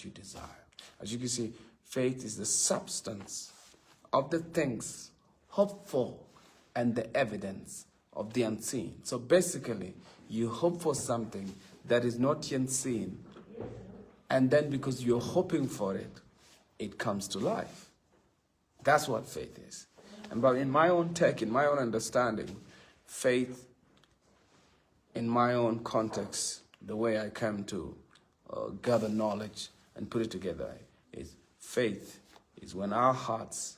you desire. As you can see, faith is the substance of the things hoped for and the evidence of the unseen. So basically, you hope for something that is not yet seen, and then because you're hoping for it, it comes to life. That's what faith is. And but in my own take, in my own understanding, faith, in my own context, the way I came to gather knowledge and put it together, is faith is when our hearts,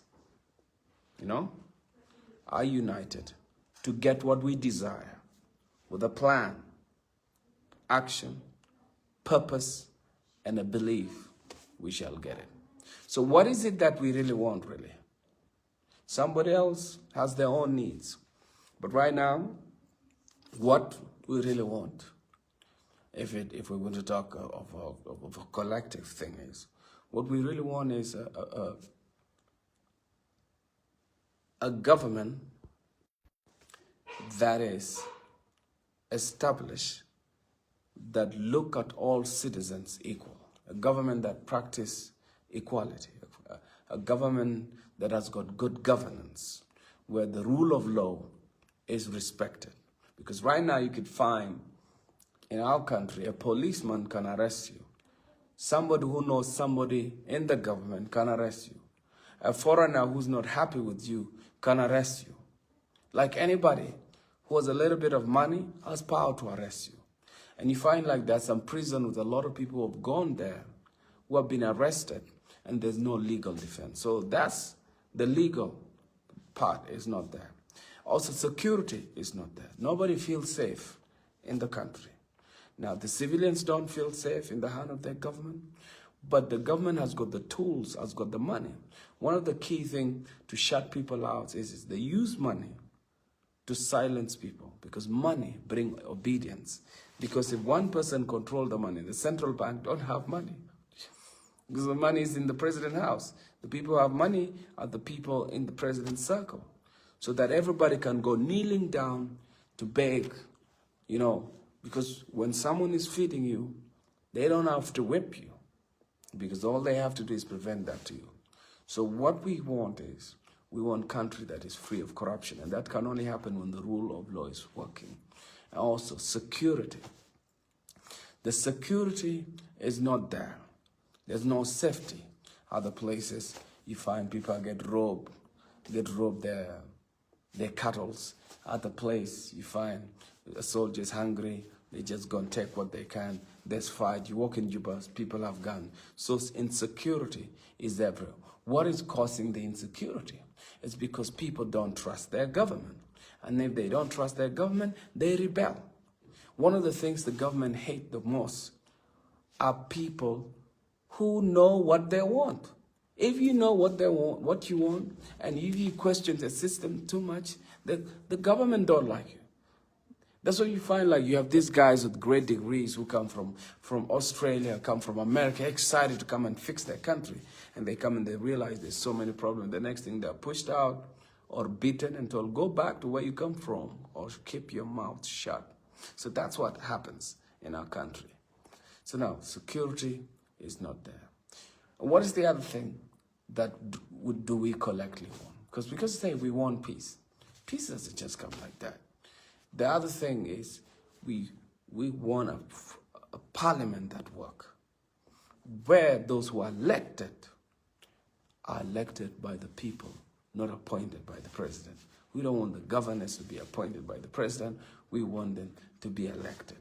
are united to get what we desire with a plan, action, purpose, and a belief we shall get it. So what is it that we really want, really? Somebody else has their own needs. But right now, what we really want, if we're going to talk of a collective thing, is what we really want is a government that is established, that look at all citizens equal, a government that practice equality, a government that has got good governance, where the rule of law is respected. Because right now you could find in our country, a policeman can arrest you. Somebody who knows somebody in the government can arrest you. A foreigner who's not happy with you can arrest you. Like anybody who has a little bit of money has power to arrest you. And you find like there's some prison with a lot of people who have gone there, who have been arrested, and there's no legal defense. So that's the legal part is not there. Also, security is not there. Nobody feels safe in the country. Now, the civilians don't feel safe in the hand of their government, but the government has got the tools, has got the money. One of the key things to shut people out is they use money to silence people, because money brings obedience. Because if one person controls the money, the central bank don't have money, because the money is in the president's house. The people who have money are the people in the president's circle, so that everybody can go kneeling down to beg, because when someone is feeding you, they don't have to whip you, because all they have to do is prevent that to you. So what we want is, we want a country that is free of corruption, and that can only happen when the rule of law is working. And also security. The security is not there. There's no safety. Other places, you find people get robbed their cattle. Other place, you find a soldier is hungry, they just go and take what they can. There's fight. You walk in Juba, people have guns. So insecurity is everywhere. What is causing the insecurity? It's because people don't trust their government. And if they don't trust their government, they rebel. One of the things the government hate the most are people who know what they want. If you know what they want, what you want, and if you question the system too much, the government don't like you. That's why you find like you have these guys with great degrees who come from Australia, come from America, excited to come and fix their country. And they come and they realize there's so many problems. The next thing they're pushed out or beaten and told, go back to where you come from or keep your mouth shut. So that's what happens in our country. So now, security is not there. And what is the other thing that do we collectively want? Because we can say we want peace. Peace doesn't just come like that. The other thing is we want a parliament that works, where those who are elected by the people, not appointed by the president. We don't want the governors to be appointed by the president. We want them to be elected.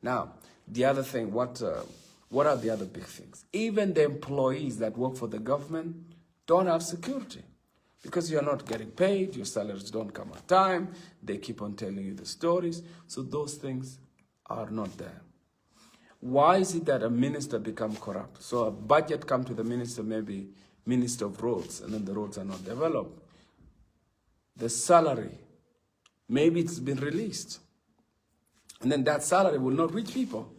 Now, the other thing, what are the other big things? Even the employees that work for the government don't have security, because you're not getting paid, your salaries don't come on time, they keep on telling you the stories, so those things are not there. Why is it that a minister become corrupt? So a budget come to the minister, maybe minister of roads, and then the roads are not developed. The salary, maybe it's been released, and then that salary will not reach people.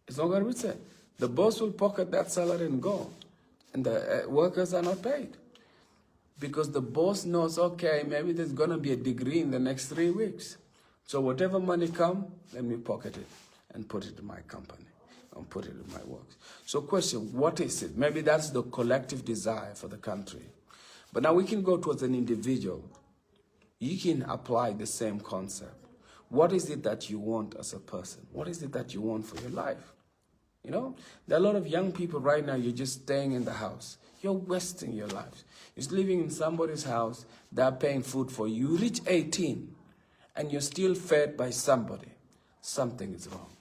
It's not going to reach them. The boss will pocket that salary and go, and the workers are not paid. Because the boss knows, okay, maybe there's going to be a degree in the next 3 weeks. So whatever money come, let me pocket it and put it in my company. and put it in my works. So question, what is it? Maybe that's the collective desire for the country. But now we can go towards an individual. You can apply the same concept. What is it that you want as a person? What is it that you want for your life? You know, there are a lot of young people right now, you're just staying in the house. You're wasting your life. You're living in somebody's house, they're paying food for you. You reach 18 and you're still fed by somebody. Something is wrong.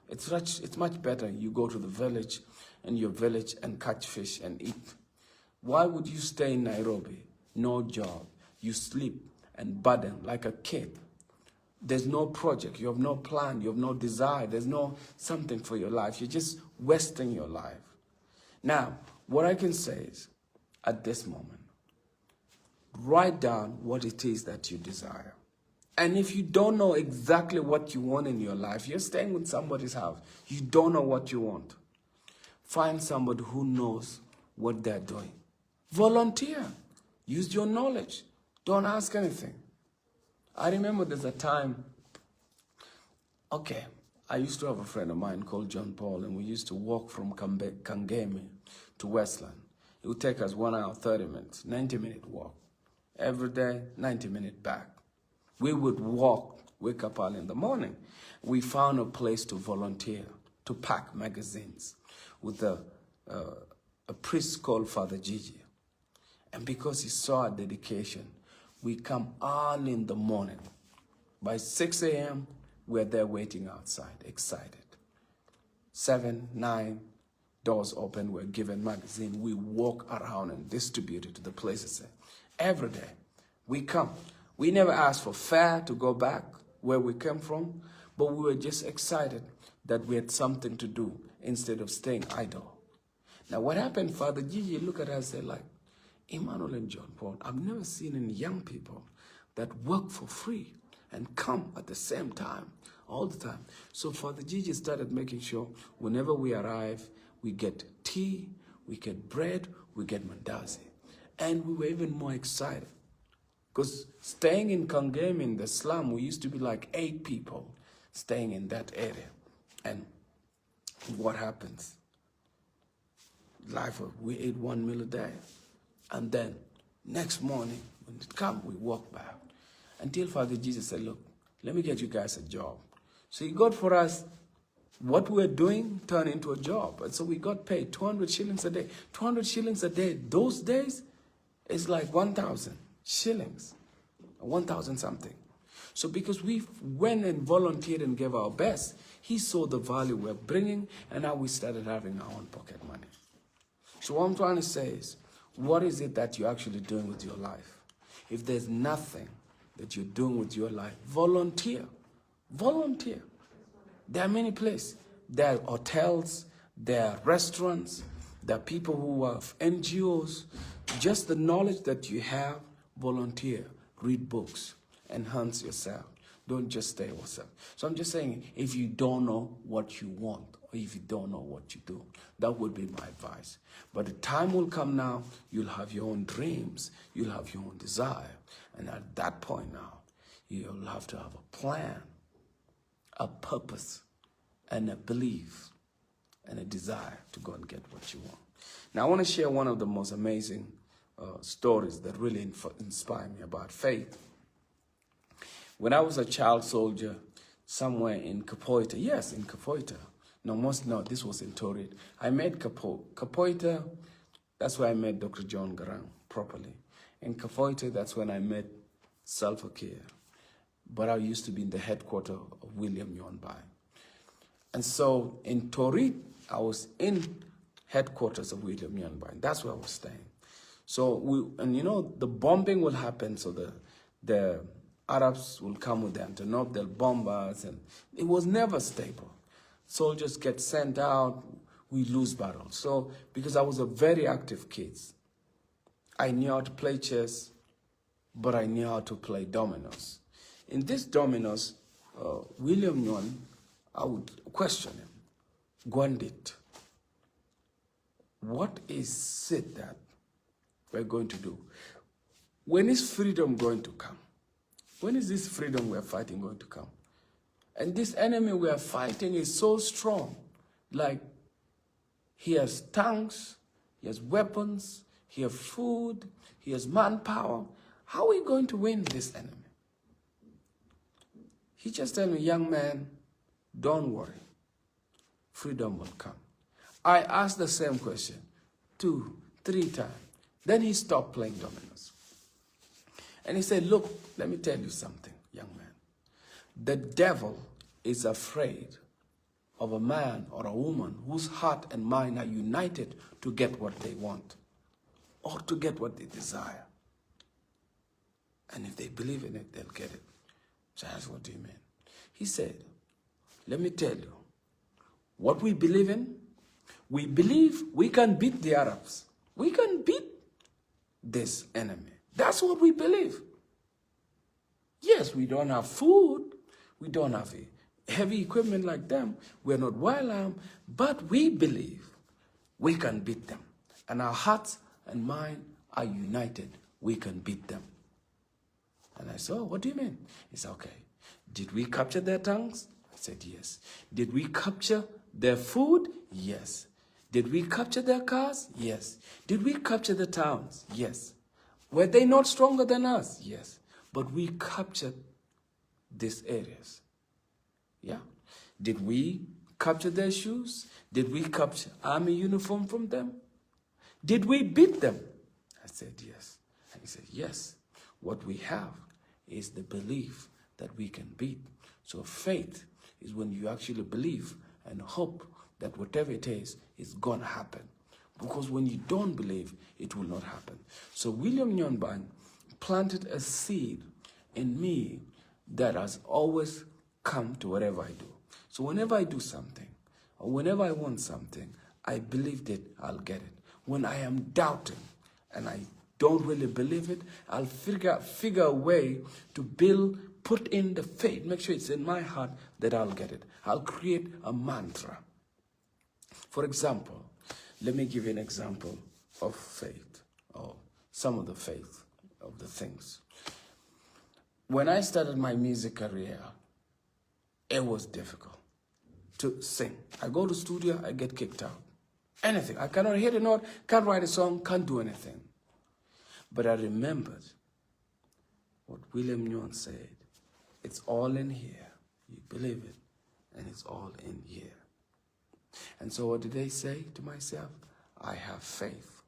It's much better you go to the village, in your village, and catch fish and eat. Why would you stay in Nairobi? No job. You sleep and burden like a kid. There's no project. You have no plan. You have no desire. There's no something for your life. You're just wasting your life. Now, what I can say is, at this moment, write down what it is that you desire. And if you don't know exactly what you want in your life, you're staying with somebody's house, you don't know what you want, find somebody who knows what they're doing. Volunteer. Use your knowledge. Don't ask anything. I remember there's a time, I used to have a friend of mine called John Paul, and we used to walk from Kangemi to Westland. It would take us 1 hour, 30 minutes, 90-minute walk. Every day, 90-minute back. We would walk, wake up early in the morning. We found a place to volunteer, to pack magazines with a priest called Father Gigi. And because he saw our dedication, we come early in the morning. By 6 a.m., we're there waiting outside, excited. 7, 9, doors open, we're given magazine. We walk around and distribute it to the places. Every day, we come. We never asked for fare to go back where we came from, but we were just excited that we had something to do instead of staying idle. Now, what happened, Father Gigi looked at us and said, like, Emmanuel and John Paul, I've never seen any young people that work for free and come at the same time, all the time. So Father Gigi started making sure whenever we arrive, we get tea, we get bread, we get mandazi. And we were even more excited. Because staying in Kangemi, in the slum, we used to be like 8 people staying in that area. And what happens? We ate 1 meal a day. And then next morning, when it comes, we walk back. Until Father Jesus said, look, let me get you guys a job. So he got for us what we're doing turned into a job. And so we got paid 200 shillings a day. 200 shillings a day, those days, is like 1,000 shillings, 1,000 something. So because we went and volunteered and gave our best, he saw the value we're bringing, and now we started having our own pocket money. So what I'm trying to say is, what is it that you're actually doing with your life? If there's nothing that you're doing with your life, volunteer. Volunteer. There are many places. There are hotels, there are restaurants, there are people who have NGOs. Just the knowledge that you have, volunteer. Read books. Enhance yourself. Don't just stay yourself. So I'm just saying, if you don't know what you want, or if you don't know what you do, that would be my advice. But the time will come now, you'll have your own dreams, you'll have your own desire. And at that point now, you'll have to have a plan, a purpose, and a belief, and a desire to go and get what you want. Now, I want to share one of the most amazing stories that really inspire me about faith. When I was a child soldier somewhere in Kapoita, yes, in Kapoita. No, this was in Torit. I met Kapoita, that's where I met Dr. John Garang properly. In Kapoita, that's when I met Salva Kiir. But I used to be in the headquarters of William Yonbai. And so in Torit, I was in headquarters of William Yonbai. That's where I was staying. So the bombing will happen, so the Arabs will come with the Antonov, they'll bomb us, and it was never stable. Soldiers get sent out, we lose battles. So, because I was a very active kid, I knew how to play chess, but I knew how to play dominoes. In this dominoes, William Nguyen, I would question him. Gwandit, what is it that we're going to do? When is freedom going to come? When is this freedom we're fighting going to come? And this enemy we are fighting is so strong. Like He has tanks, he has weapons, he has food, he has manpower. How are we going to win this enemy? He just told me, young man, don't worry. Freedom will come. I asked the same question 2, 3 times. Then he stopped playing dominoes. And he said, look, let me tell you something, young man. The devil is afraid of a man or a woman whose heart and mind are united to get what they want or to get what they desire. And if they believe in it, they'll get it. So I asked, what do you mean? He said, let me tell you, what we believe in, we believe we can beat the Arabs. We can beat this enemy. That's what we believe. Yes, we don't have food. We don't have heavy equipment like them. We're not wild armed, but we believe we can beat them. And our hearts and mind are united. We can beat them. And I said, oh, what do you mean? He said, okay, did we capture their tongues? I said, yes. Did we capture their food? Yes. Did we capture their cars? Yes. Did we capture the towns? Yes. Were they not stronger than us? Yes. But we captured these areas. Yeah. Did we capture their shoes? Did we capture army uniform from them? Did we beat them? I said, yes. And he said, yes. What we have is the belief that we can beat. So faith is when you actually believe and hope that whatever it is going to happen. Because when you don't believe, it will not happen. So William Nyonban planted a seed in me that has always come to whatever I do. So whenever I do something, or whenever I want something, I believe that I'll get it. When I am doubting and I don't really believe it, I'll figure a way to put in the faith, make sure it's in my heart that I'll get it. I'll create a mantra. For example, let me give you an example of faith, or some of the faith of the things. When I started my music career, it was difficult to sing. I go to studio, I get kicked out. Anything. I cannot hit a note, can't write a song, can't do anything. But I remembered what William Nyon said. It's all in here. You believe it, and it's all in here. And so what did I say to myself? I have faith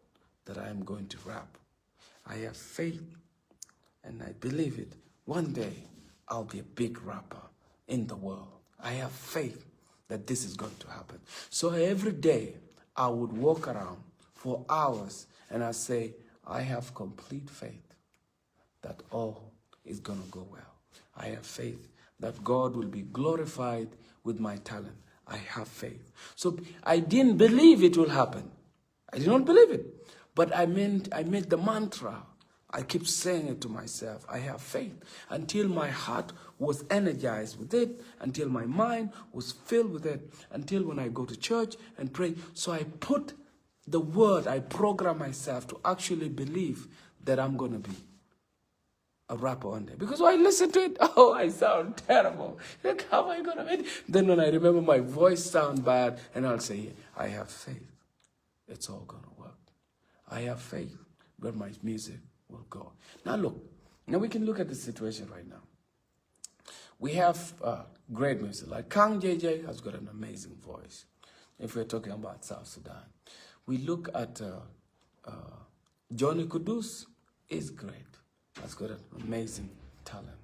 that I am going to rap. I have faith, and I believe it. One day, I'll be a big rapper in the world. I have faith that this is going to happen. So every day, I would walk around for hours, and I say, I have complete faith that all is going to go well. I have faith that God will be glorified with my talent. I have faith. So I didn't believe it will happen. I did not believe it. But I made the mantra. I keep saying it to myself. I have faith until my heart was energized with it, until my mind was filled with it, until when I go to church and pray. So I put the word, I program myself to actually believe that I'm going to be a rapper one day. Because when I listen to it, oh, I sound terrible. Like, how am I going to make it? Then when I remember my voice sounds bad, and I'll say, I have faith. It's all going to work. I have faith where my music will go. Now look, now we can look at the situation right now. We have great music. Like Kang JJ has got an amazing voice. If we're talking about South Sudan. We look at Johnny Kudus is great. Has got an amazing talent.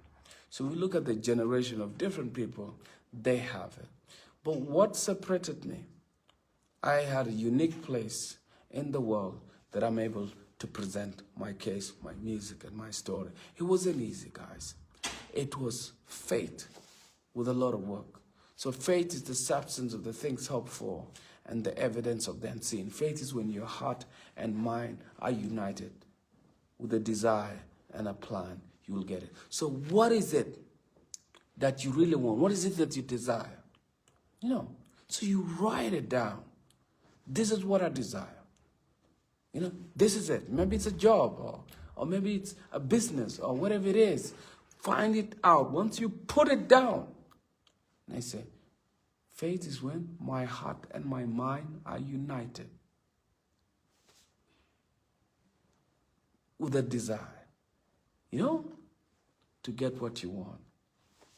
So we look at the generation of different people, they have it. But what separated me, I had a unique place in the world that I'm able to present my case, my music, and my story. It wasn't easy, guys. It was faith with a lot of work. So faith is the substance of the things hoped for and the evidence of the unseen. Faith is when your heart and mind are united with a desire and a plan, you will get it. So what is it that you really want? What is it that you desire? You know, so you write it down. This is what I desire. You know, this is it. Maybe it's a job or maybe it's a business or whatever it is. Find it out. Once you put it down, and I say, Faith is when my heart and my mind are united with a desire, to get what you want,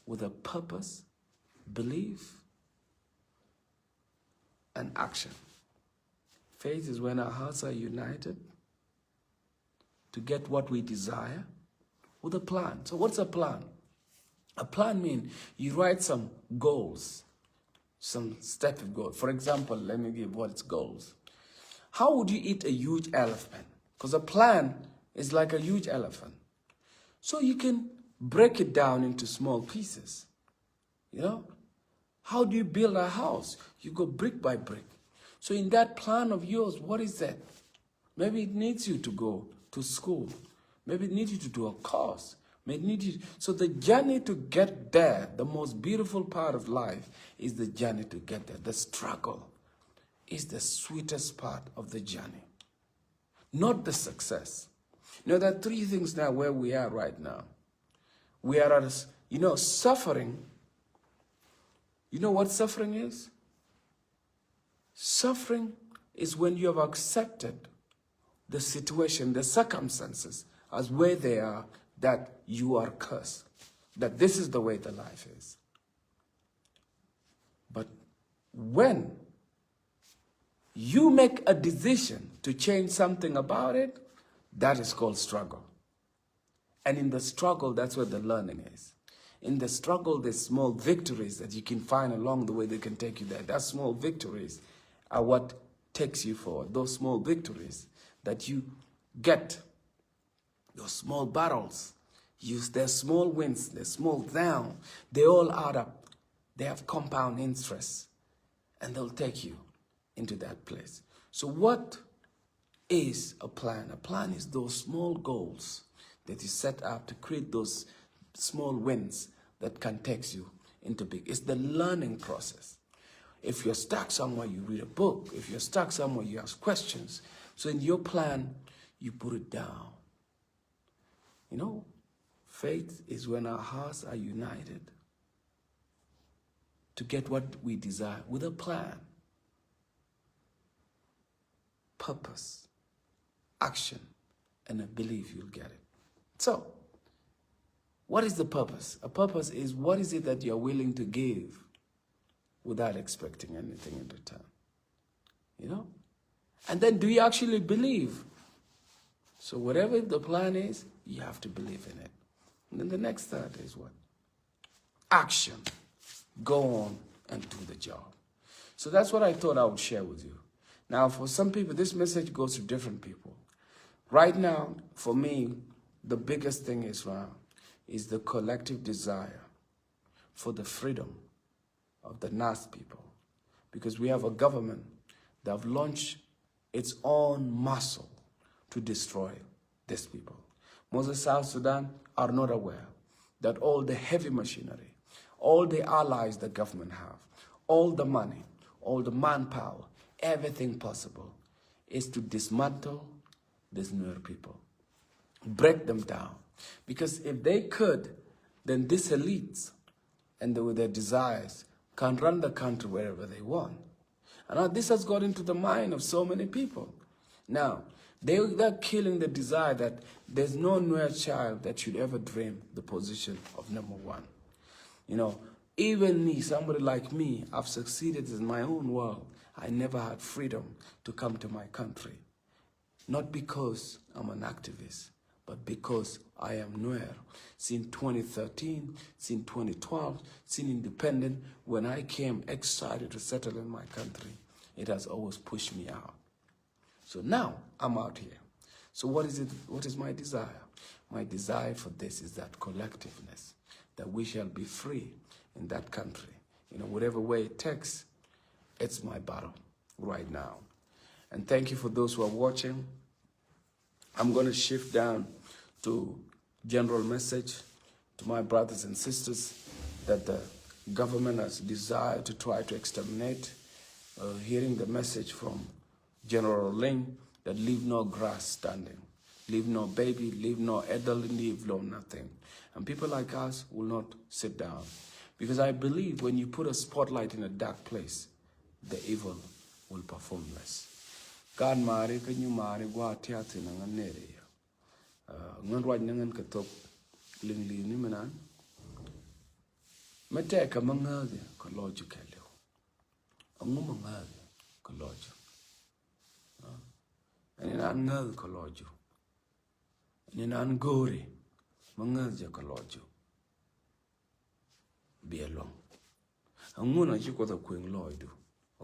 with a purpose, belief, and action. Faith is when our hearts are united to get what we desire with a plan. So what's a plan? A plan means you write some goals, some steps of goals. For example, let me give what it's goals. How would you eat a huge elephant? Because a plan is like a huge elephant. So you can break it down into small pieces. How do you build a house? You go brick by brick. So in that plan of yours, what is that? Maybe it needs you to go to school. Maybe it needs you to do a course. Maybe it needs you. So the journey to get there, the most beautiful part of life is the journey to get there. The struggle is the sweetest part of the journey, not the success. There are three things now where we are right now. We are at, suffering. You know what suffering is? Suffering is when you have accepted the situation, the circumstances as where they are, that you are cursed, that this is the way the life is. But when you make a decision to change something about it, that is called struggle. And in the struggle, that's where the learning is. In the struggle, there's small victories that you can find along the way that can take you there. That small victories are what takes you forward. Those small victories that you get, those small battles, their small wins, their small down, they all add up. They have compound interest, and they'll take you into that place. So what is a plan? A plan is those small goals that you set up to create those small wins that can take you into big. It's the learning process. If you're stuck somewhere, you read a book. If you're stuck somewhere, you ask questions. So in your plan, you put it down. Faith is when our hearts are united to get what we desire with a plan, purpose, action, and a belief you'll get it. So, what is the purpose? A purpose is what is it that you're willing to give without expecting anything in return? And then do you actually believe? So whatever the plan is, you have to believe in it. And then the next third is what? Action. Go on and do the job. So that's what I thought I would share with you. Now, for some people, this message goes to different people. Right now, for me, the biggest thing is the collective desire for the freedom of the Naath people. Because we have a government that have launched its own muscle to destroy these people. Most of South Sudan are not aware that all the heavy machinery, all the allies the government have, all the money, all the manpower, everything possible is to dismantle these Nuer people, break them down. Because if they could, then these elites and with their desires can run the country wherever they want. And now this has got into the mind of so many people. Now, they're killing the desire that there's no Nuer child that should ever dream the position of number one. Even me, somebody like me, I've succeeded in my own world. I never had freedom to come to my country. Not because I'm an activist, but because I am Nuer. Since 2013, since 2012, since independent, when I came excited to settle in my country, it has always pushed me out. So now I'm out here. So what is it? What is my desire? My desire for this is that collectiveness, that we shall be free in that country. Whatever way it takes, it's my battle right now. And thank you for those who are watching. I'm going to shift down to general message to my brothers and sisters that the government has desired to try to exterminate. Hearing the message from General Lienge that leave no grass standing, leave no baby, leave no elderly, leave no nothing. And people like us will not sit down. Because I believe when you put a spotlight in a dark place, the evil will perform less. God mari kanyu mari gwa tiati na nganere ya. Ngan raj nangan katok ling ni manan. Mete ka mangade ka loju keleo. Angu mangade ka loju. Ani nan ngad ka loju. Ani nan gori mangade ka loju. Be along. Angu na chiko da kwing loju.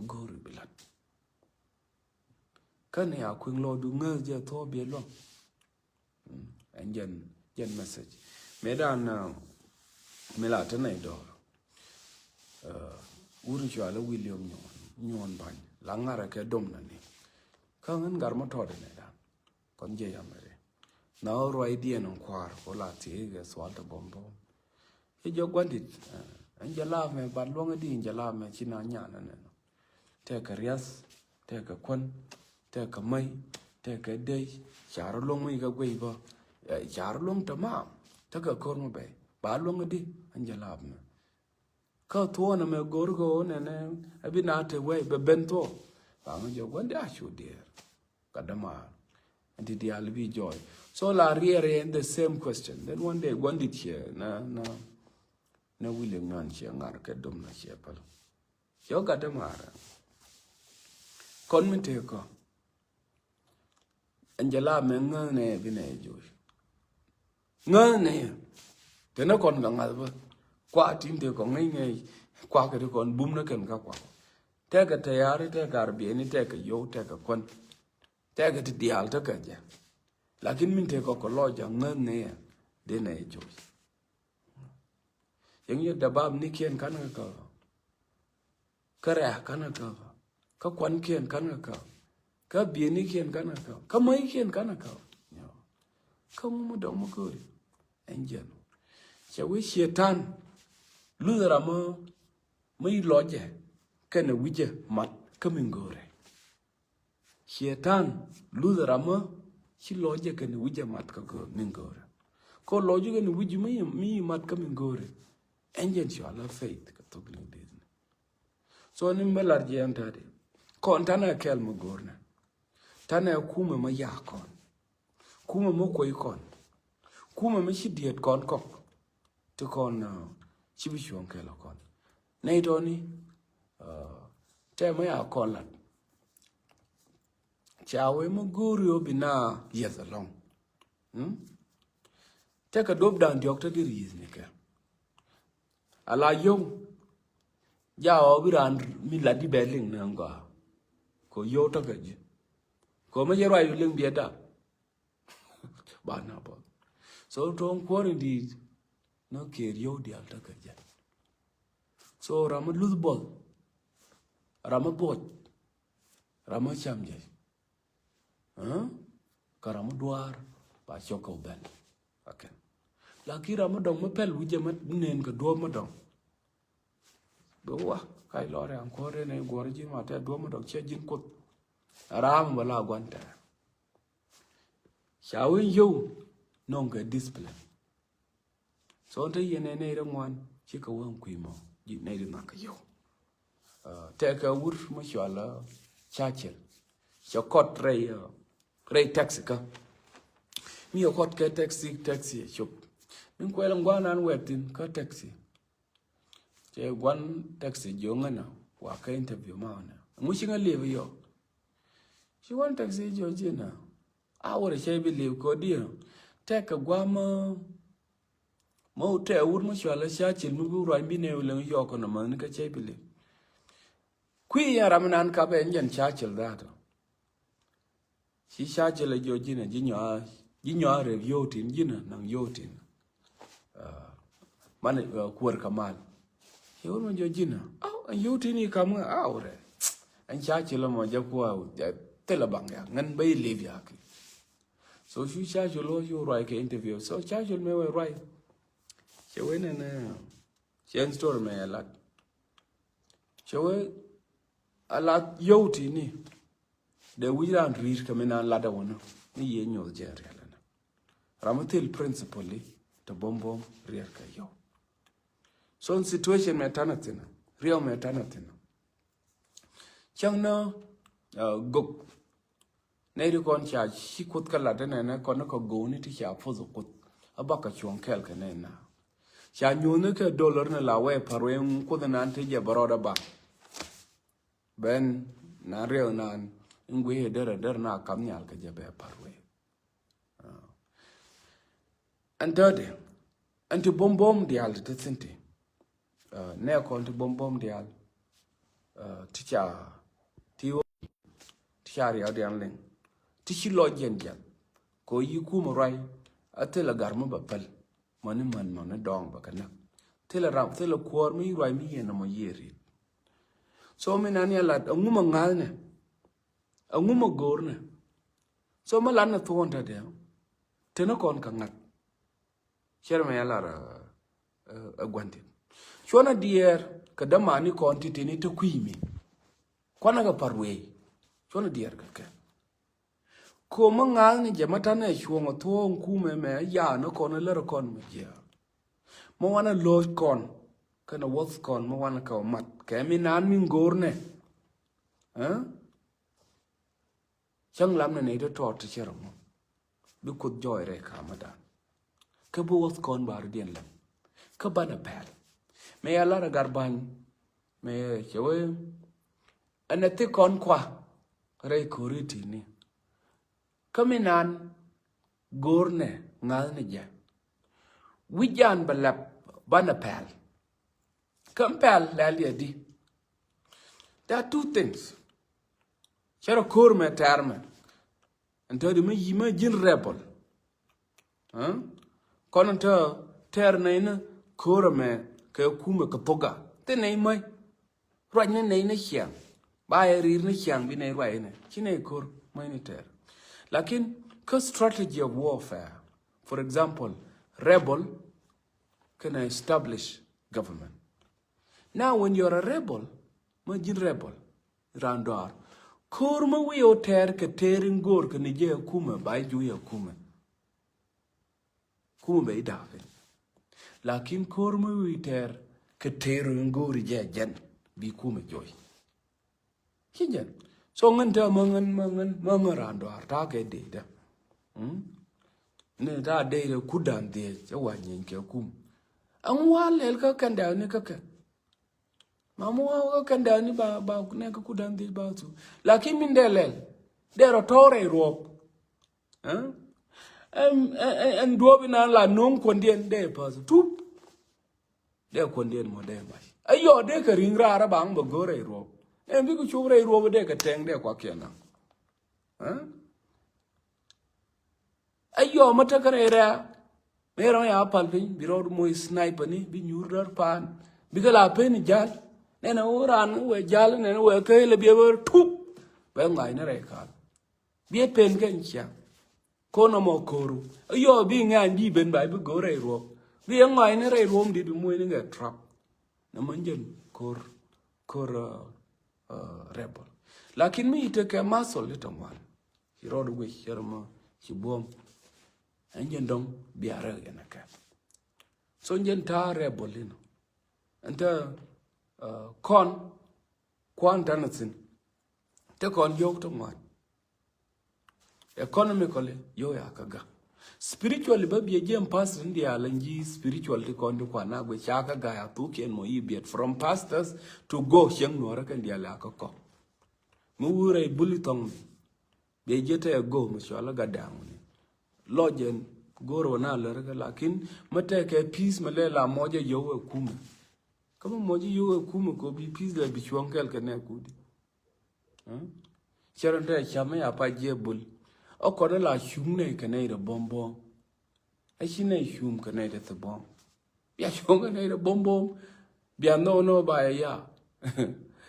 Gori bilat. Kan ya kwing loju ngade to be along. And jen message. Medan melata na idor. Uri chwala William nyon bany. Langara ke dom na ni. Kangan garma tode na dan. Konje yamere. Na oro idea ng kwar ko lati ege swalta bombo. E jo gwandit. Anjala me badlonga di anjala me china nyana na. Teka rias, teka kwan, teka mai, teka day. Charo long mai ga gwei ba. Charo long tamam. Teka kormo bay. Badlonga di anjala me. Ka tuona me gorgo nene abi nate we be bento banga jo gwande ashu dear kadama and did be joy so la riere in the same question then one day gwandit here na William nan che ngar ke dum na che pal yo kadama kon minte ko anjala me ngane bine jo ngane tena kon ngal ba qua tinte ko ngai qua cái con bum nó cần các quả te cái tayari te cái arbieni te cái yo te cái con te cái dial te cái ja lakin min te ko lo ja ngan ne de ne jo yang ye dabab ni kien kan ka kara kan ka kwan kien kan ka bieni kien kan ka mai kien kan ka mu do mo ko enjen che we shetan Lura mo mai loje kana wije mat kamingore. Shetan lura mo shi loje kana wije mat kamingore. Ko loje kana wije mi mat kamingore. Engine shi ala faith ka togling disney. So ni melarje antade. Kon tana kel mo gorna. Tana kuma ma ya kon. Kuma mo koy kon. Kuma ma shi diet kon kok. To kon Chibichuan kelokon. Naitoni, tema kolan. Chawe mugurio bina years along. Take a dope down doctor the reason. Ala young Yao viran miladi belling nanga. Ko yota gaji. Ko majora you ling bieda. Banaba. So don't quarantine. No care yo di alta kerja. So rama lose ball, rama bot, rama chamje. Karama duar pa choko ben. Okay. Laki rama dong mapel wije mat nen ka dua madong. Bawa kai lore angkore ne gorji mate dua madong che jin kot. Ram bala gwanta. Shawin yo nonga discipline. So until you need one, she can win quimo, you need a nakayo. Take a wood, Mashala, Churchill. Your court ray taxica. Me a court get taxi shop. Minquel one and wetting, cut taxi. Say one taxi, young walk interview man. I'm wishing a leave yo. She want taxi, Georgina. I would shabby leave, go dear. Take a guama. Mo te would Mashala Churchill, Mugu, Rambine, York on a man, Cachapili. Queen Ramanan Cap engine Churchill that. She Churchill a Georgina, Junior yotin, Gina, Nang yotin. Money, Quirkamal. He won't Georgina. Oh, and yotin come out. And Churchill on Japua, Telabanga, and Bay Liviaki. So she Churchill, you write interview. So Churchill may write. She went in a story me a lot. She went a lot yoti ni. The we don't read coming on ladder one. Ni yen your jerry. Ramatil principally to bomb rear yo. So in situation metanatin, real metanatin. Chang no guk. Neidu kon cha shikut kala dene na kon ko go ni ti cha fozo kut. Abaka chuan kel kene na. Cha nyune ke dollar na lawe parwe ko na ante je baroda ba. Ben na real nan ngwe der na kam nyal ke je be parwe. And third, anti bombom dial te sente. Ne ko anti bombom dial. Ticha tiwo tichari adian ling. Tichi lo jen ko yi kuma rai atela garma bapal mani man dong bakana tela ram tela kwor mi rai mi yena mo yeri so mi nani alat anguma ngalne anguma gorne so malana thonta de tena kon kangat sherma yala agwanti chona dier kadama ni konti tini to kwimi kwana ga parwe chona dier ka ko mangal ni jamata na chuongo to kume me ya no kon le kon me ya mo wana lo kon kana was kon mo wana ka mat ke mi nan min gorne chang lam ne de to chero mo bi ko joy re ka madan ke bo was kon bar dien lam ka bana pel me ya la garban me chewe anate kon kwa re kuriti ni Kaminan gorne ngal ne ja. Wijan balap banapal. Kampal laliadi. There are two things. Chero kurme terme. And tell me yima jin rebel. Konanta terne kurme ke kume katoga. Te nei mai. Ranya nei ne chiang. Ba rir ne chiang bi nei rwa ne. Chine kur mai ne ter. Lakin, a strategy of warfare, for example, rebel can establish government. Now, when you're a rebel, imagine rebel, Randor, Kurma we oter ke tearing gor ke nije kuma by juya kuma. Kuma be dave. Lakin Kurma we ter ke tearing gor jen be kuma joy. Kijan. So nganta mangarando ta ke de ne ta de kudan de chawanyin ke kum an wale ka kanda ne ka mamu wa kanda ni ba ne ka kudan de ba tu lakin min de lel de rotore ro en do bina la non kondien de pa tu de kondien mo de ba ayo de ka ringra ara bang bo gore ro en bi ku chubre ro de ka teng de kwa kena ayo mata karera mero ya palpin biro mo sniper ni bi nyurar pan bi kala pen jal nena oran we jal nena we kele bi ber tu be ngai na re ka bi pen ken cha kono mo koru ayo bi ngan bi ben bai bi gore ro bi ngai na re rom di mo ni ga trap na manjen kor rebel lakin mi ite ke masol litomwan hirod we sherma chibom enjen dong biara yana ka so njen ta rebel lino anta kon tanatin te kon yok to man economically yo ya kaga spiritually babi jem pastor ndia lanji spiritual te kon kwa na gwe chaka ga ya tuken mo yibiet from pastors to go sheng no ra kan dia la ko mu wure bulitong be jete go mo shala ga damu lojen goro na la ra lakin mate ke peace malela moja yo kuma kama moja yo kuma ko bi peace la bi chonkel ka ne kudi charonde chama ya pa jebul o ko la shumne ka ne bombo ashine shum ka ne de bom ya shonga ne bombo bia no ba ya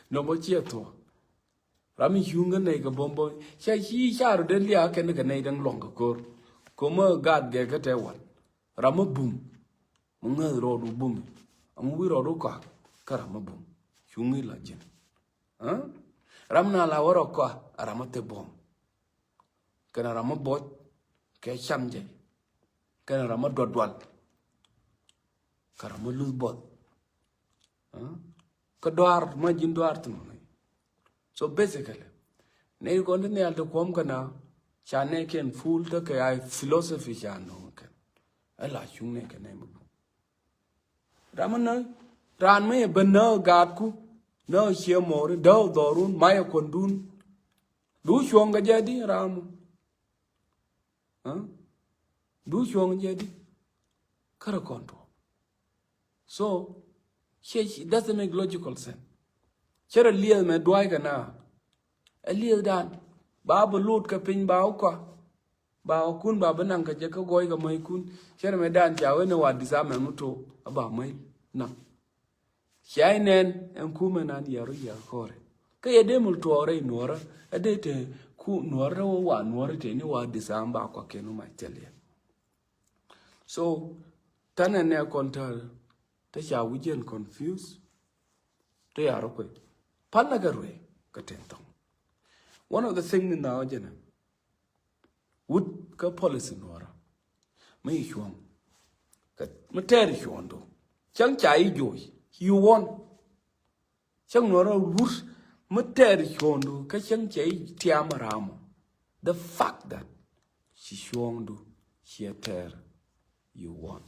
no mo chieto rami shunga ne ka bombo cha chi charo den lia ka ne dang long ka ko ma gad ge ka te wan rama bum munga ro du bum amu wi ro ka rama bum shungi la jin ramna la woro ka rama te bom kana rama bot ke chamje kana rama dodwal karama luz bot ka doar ma jin doar tu mai. So basically ne ko ne alto kom kana chane ken full to ke ai philosophy chano ken ala chung ne ken mu ramana ran me bana gat ku no che more do dorun maya kondun du chong ga jadi ramu du chong jadi kara konto. So it doesn't make logical sense. Chera liel me dwai kana a liel dan babu lut ka pin baw kwa baw kun babu nan ka je ka goy ga mai kun chera me dan jawe ne wa disame muto aba mai na shainen en kuma nan yaro ya kore ka yede mul tore nora adete ku nora wa nora te ni wa disamba kwa kenu ma tele. So tana ne kontal ta sha wujen confused to yaro ko panna garwe ka tentong. One of the things in our jana would ka policy nora mai shuam ka materi shuando chang chai joy you want chang nora rus materi shuando ka chang chai tiamaramo. The fact that she shuando she ater you want,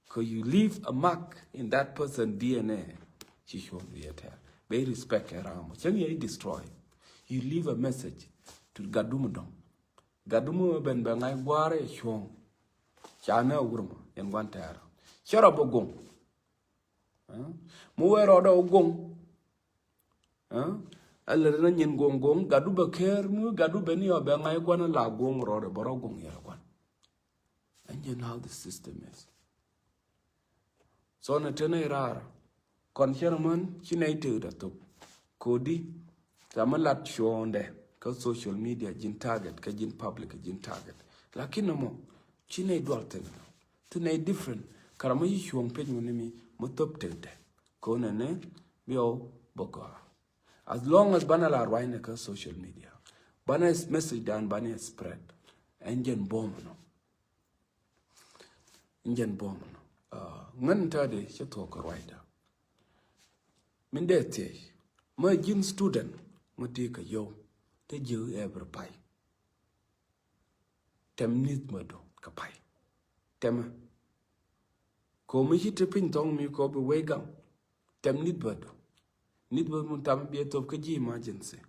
because you leave a mark in that person's DNA. She should be ater. They respect around. Chang ye destroy. You leave a message to Gadumudong. Gadumu ben bangai guare shong. Chana urma en guantara. Charabogong. Muero do gong. Alaran yen gong gong. Gadu baker mu gadu beni o bangai guana la gong rode borogong yaraguan. And you know how the system is. So na tena rara. Kon chairman chinaitu da to. Kodi tamalat shonde ka social media jin target ka jin public jin target. Lakini mo chinai dualte na. Tunai different. Karama yi shuang page monimi mutop tente. Kona ne bio boga. As long as bana la rwaine ka social media. Bana is message dan bana spread. Engine bomb no. Engine bomb no. Ngan tade chato ko rwaida. Mindete ma jin student mati ka yo te je ever pai. Tem nit mado ka pai. Tem ko mi hite pin tong mi ko be wegang. Tem nit bado. Nit bado mun tam bi top ka ji emergency.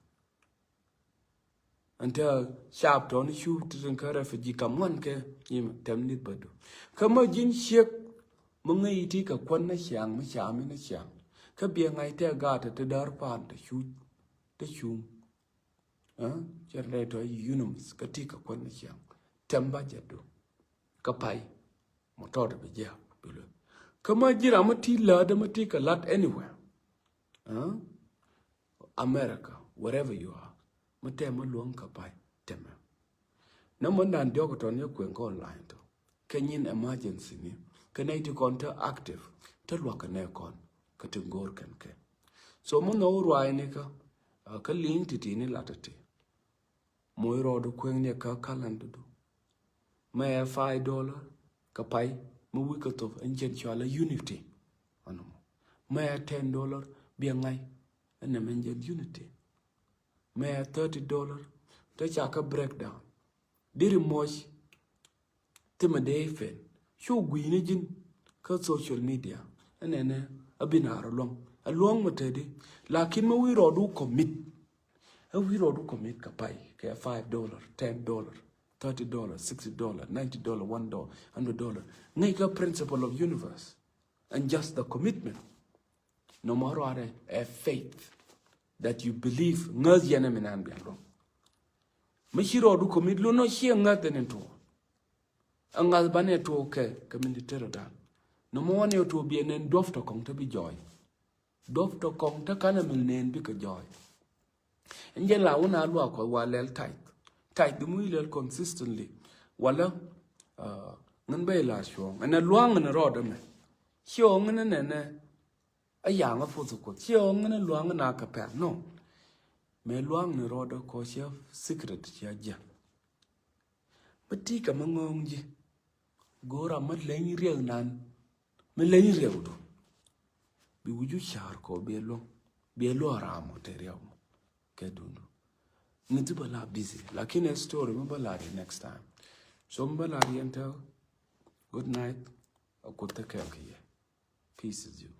Until sharp to ni shu to ka refugee kam wan ke yim tem nit bado. Kama jin shek mungai ti ka kwan na syang ma syam na syang. Ka bia ngai te ga te dar pan te shu te shum. Cherle to unums ka ti ka kwan na syang. Tamba jado. Ka pai motor be ja bilo. Kama jira mati la da mati ka lat anywhere. America, wherever you are. Mate ma luong ka pai tema. Na mondan diogo to ne kwen ko online to. Kenyin emergency ni. Kanai ti konta active. Ta lwa ka ne kon. Ka tingor kan ke. So mo no ruai ne ka link ti ni latati. Mo ro do kwen ne ka kalandu do. Me $5 ka pai mo wicket of engine chala unity. Ano. Me $10 bi ngai ene engine unity. Me $30 ta chaka breakdown. Diri moch tima de fen. Show gwini jin ka social media. Ene abinaro long. Along matedi. Lakin mo wiro do commit. A wiro do commit ka pai. Ka $5, $10, $30, $60, $90, $1, $100. Nigga principle of universe. And just the commitment. No matter a faith that you believe ngaz yana minan biaro. Mishiro do commit lo no shi ngaz denento. Angaz bane to ke community dan. No mo wane to bi enen dofto kong to bi joy. Dofto kong ta kana milnen bi ka joy. Nje la una alwa ko walel tight. Tight the muilel consistently. Wala ngan bay la shong. Ana luang na roda me. Shong na ne a yang a photo. Shong na luang na ka pa. No. Me luang na roda ko chef secret ya ja. Mati ka mangong ji. Gora mat leng real nan. Me leng real do. Bi wuju char ko be lo aramo teriamo ke dundu. Nitibala busy. Lakini a story mbalari next time. So mbalari until good night. I'll take care of you. Peace is you.